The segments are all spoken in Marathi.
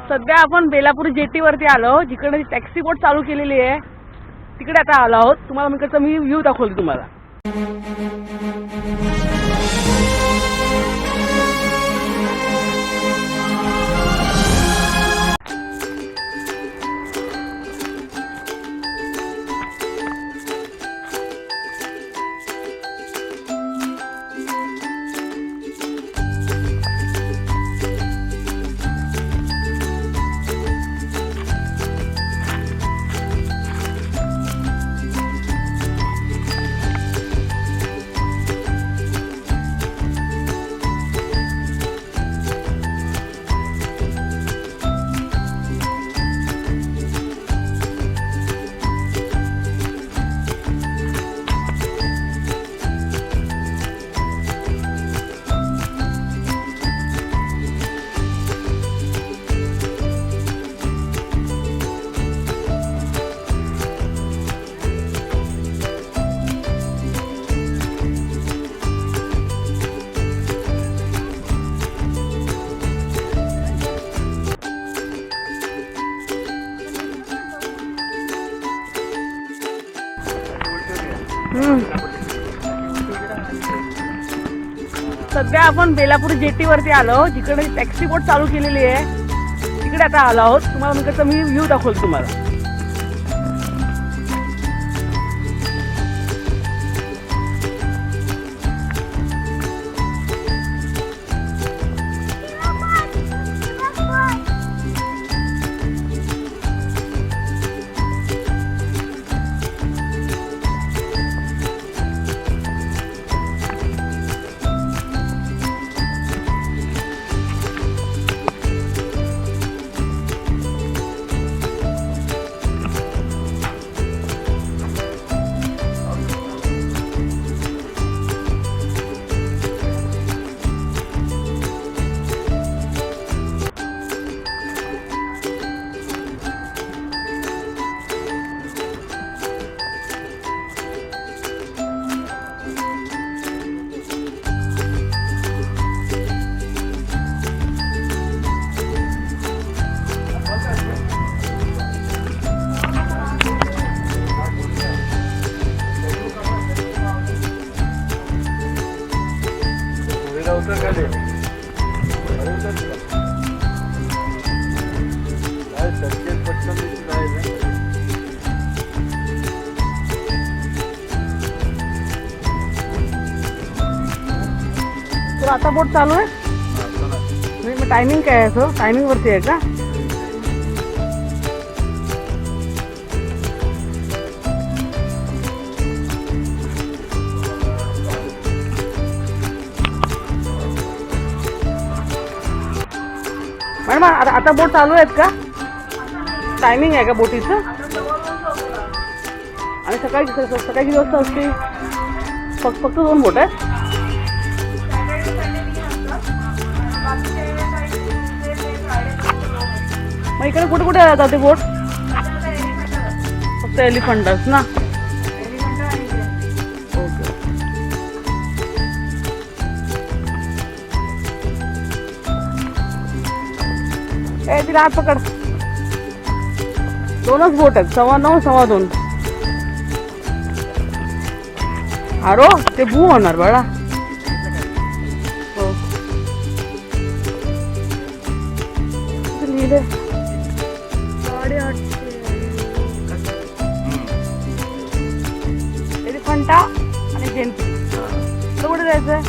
सध्या आपण बेलापूर जेटीवरती आलो, जिकडे टॅक्सी बोट चालू केलेली आहे तिकडे आता आलो आहोत. तुम्हाला मी व्ह्यू दाखवतो तुम्हाला. सध्या आपण बेलापूर जेटीवरती आलो, जिकडे टॅक्सी बोट चालू केलेली आहे तिकडे आता आलो आहोत. तुम्हाला मी व्ह्यू दाखवतो तुम्हाला. तर आता बोट चालू आहे. मग टायमिंग काय आहे? तो टायमिंग वरती आहे का? मॅडम आता बोट चालू आहेत का? टायमिंग आहे का बोटीचं? आणि सकाळी किती वाजता असते? फक्त 2 बोट आहेत. मग इकडे कुठे कुठे जाते बोट? फक्त एलिफंटाच ना? ओके. तिला हात पकड. 2च बोट आहेत. 9:15 2:15. अरो ते भू होणार बाळा. हो लिहिले 8:30 एलिफंटा आणि जेनपी. कुठे जायचंय?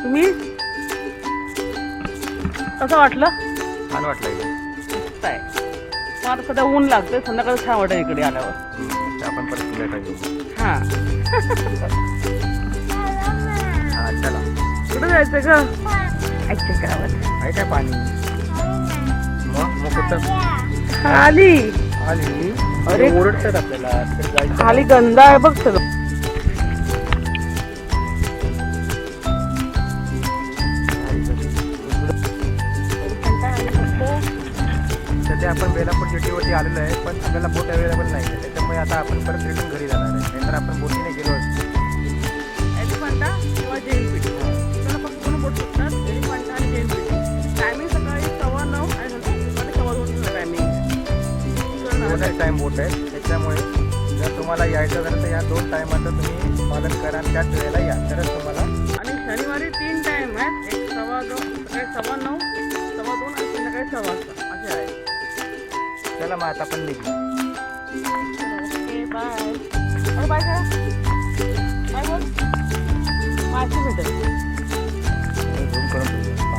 तुम्ही कसं वाटलं? छान वाटलं. काय मग आता सध्या ऊन लागतंय, संध्याकाळी छान वाटेल इकडे आल्यावर. आपण परत संध्याकाळी येऊ. हां चला. कुठं जायचं का? ऐकते करावं आहे काय पाणी? मग कुठं? खाली. अरे ओरडतात आपल्याला. खाली गंदा आहे बघ सगळं. सध्या आपण बेलापूर जेटीवरती आलेलो आहे, पण आपल्याला बोट अवेलेबल नाही आहे. त्याच्यामुळे आता आपण परत रिटर्न घरी जाणार आहे. नाहीतर आपण बोटीने गेलो असतो. एलिफंटा किंवा जेनपीटी. त्याला फक्त 2 बोट सुटतात, एलिफंटा आणि जेनपीटी. टायमिंग टाईम बोट आहे, त्याच्यामुळे जर तुम्हाला यायचं झालं तर या 2 टायमाचं तुम्ही पालन करा आणि त्याच वेळेला या, तरच तुम्हाला. आणि शनिवारी 3 टाइम आहेत, एक 2:15, सकाळी 9:15, 2:15 आणि संध्याकाळी 6:15 असे आहेत. चला मग आता आपण निघू. Okay bye. बाय करा. बाय बोल. माझी भेटेल. झूम करून ठेवू.